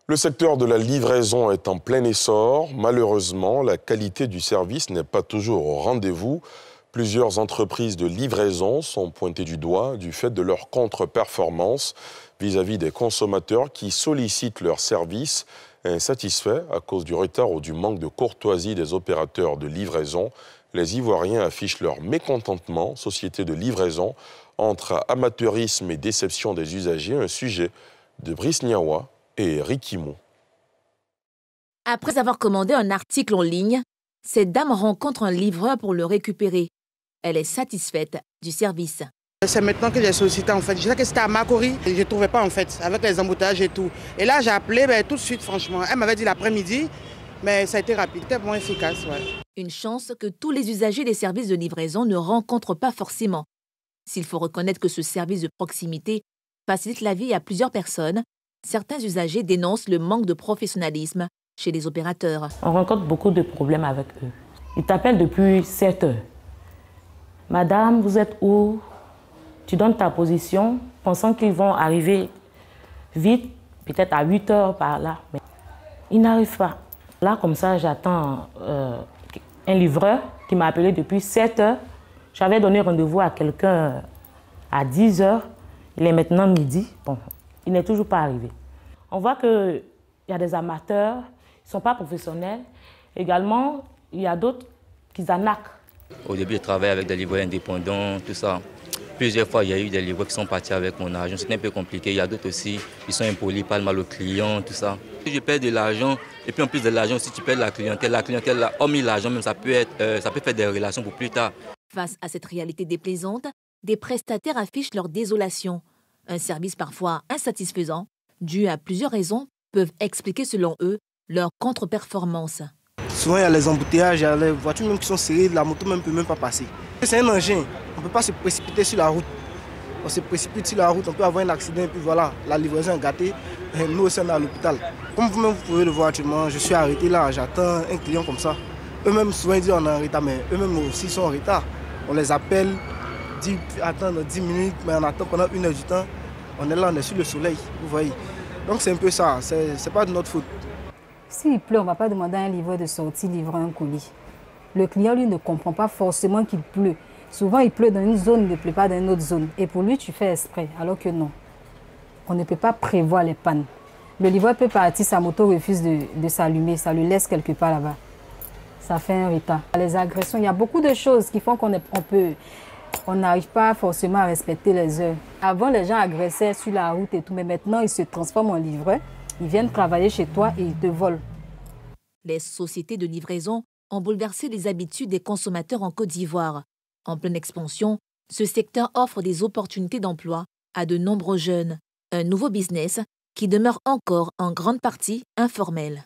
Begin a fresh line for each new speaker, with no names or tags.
Le secteur de la livraison est en plein essor. Malheureusement, la qualité du service n'est pas toujours au rendez-vous. Plusieurs entreprises de livraison sont pointées du doigt du fait de leur contre-performance vis-à-vis des consommateurs qui sollicitent leurs services insatisfaits à cause du retard ou du manque de courtoisie des opérateurs de livraison. Les Ivoiriens affichent leur mécontentement, société de livraison, entre amateurisme et déception des usagers, un sujet de Brice Niawa et Rikimo.
Après avoir commandé un article en ligne, cette dame rencontre un livreur pour le récupérer. Elle est satisfaite du service.
C'est maintenant que j'ai sollicité en fait. Je sais que c'était à Makori et je ne trouvais pas en fait, avec les embouteillages et tout. Et là j'ai appelé tout de suite franchement. Elle m'avait dit l'après-midi, mais ça a été rapide, c'était moins efficace. Ouais.
Une chance que tous les usagers des services de livraison ne rencontrent pas forcément. S'il faut reconnaître que ce service de proximité facilite la vie à plusieurs personnes, certains usagers dénoncent le manque de professionnalisme chez les opérateurs.
On rencontre beaucoup de problèmes avec eux. Ils t'appellent depuis 7 heures. Madame, vous êtes où? Tu donnes ta position, pensant qu'ils vont arriver vite, peut-être à 8 heures par là. Mais ils n'arrivent pas. Là, comme ça, j'attends un livreur qui m'a appelé depuis 7 heures. J'avais donné rendez-vous à quelqu'un à 10 heures. Il est maintenant midi. Bon, il n'est toujours pas arrivé. On voit qu'il y a des amateurs, ils ne sont pas professionnels. Également, il y a d'autres qui arnaquent.
Au début, je travaillais avec des livreurs indépendants, tout ça. Plusieurs fois, il y a eu des livreurs qui sont partis avec mon argent. C'était un peu compliqué. Il y a d'autres aussi qui sont impolis, parlent mal aux clients, tout ça. Je perds de l'argent. Et puis en plus de l'argent, si tu perds la clientèle, hormis l'argent, même ça peut faire des relations pour plus tard.
Face à cette réalité déplaisante, des prestataires affichent leur désolation. Un service parfois insatisfaisant, dû à plusieurs raisons, peuvent expliquer selon eux leur contre-performance.
Souvent il y a les embouteillages, il y a les voitures même qui sont serrées, la moto même ne peut même pas passer. C'est un engin, on ne peut pas se précipiter sur la route. On se précipite sur la route, on peut avoir un accident et puis voilà, la livraison est gâtée. Et nous aussi on est à l'hôpital. Comme vous-même vous pouvez le voir actuellement, je suis arrêté là, j'attends un client comme ça. Eux-mêmes souvent ils disent on est en retard, mais eux-mêmes aussi sont en retard. On les appelle, dit attendre 10 minutes, mais on attend pendant 1 heure du temps. On est là, on est sur le soleil, vous voyez. Donc c'est un peu ça, c'est pas de notre faute.
S'il pleut, on ne va pas demander à un livreur de sortir livrer un colis. Le client, lui, ne comprend pas forcément qu'il pleut. Souvent, il pleut dans une zone, il ne pleut pas dans une autre zone. Et pour lui, tu fais exprès, alors que non. On ne peut pas prévoir les pannes. Le livreur peut partir, sa moto refuse de s'allumer, ça le laisse quelque part là-bas. Ça fait un retard. Les agressions, il y a beaucoup de choses qui font on n'arrive pas forcément à respecter les heures. Avant, les gens agressaient sur la route et tout, mais maintenant, ils se transforment en livreurs. Ils viennent travailler chez toi et ils te volent.
Les sociétés de livraison ont bouleversé les habitudes des consommateurs en Côte d'Ivoire. En pleine expansion, ce secteur offre des opportunités d'emploi à de nombreux jeunes. Un nouveau business qui demeure encore en grande partie informel.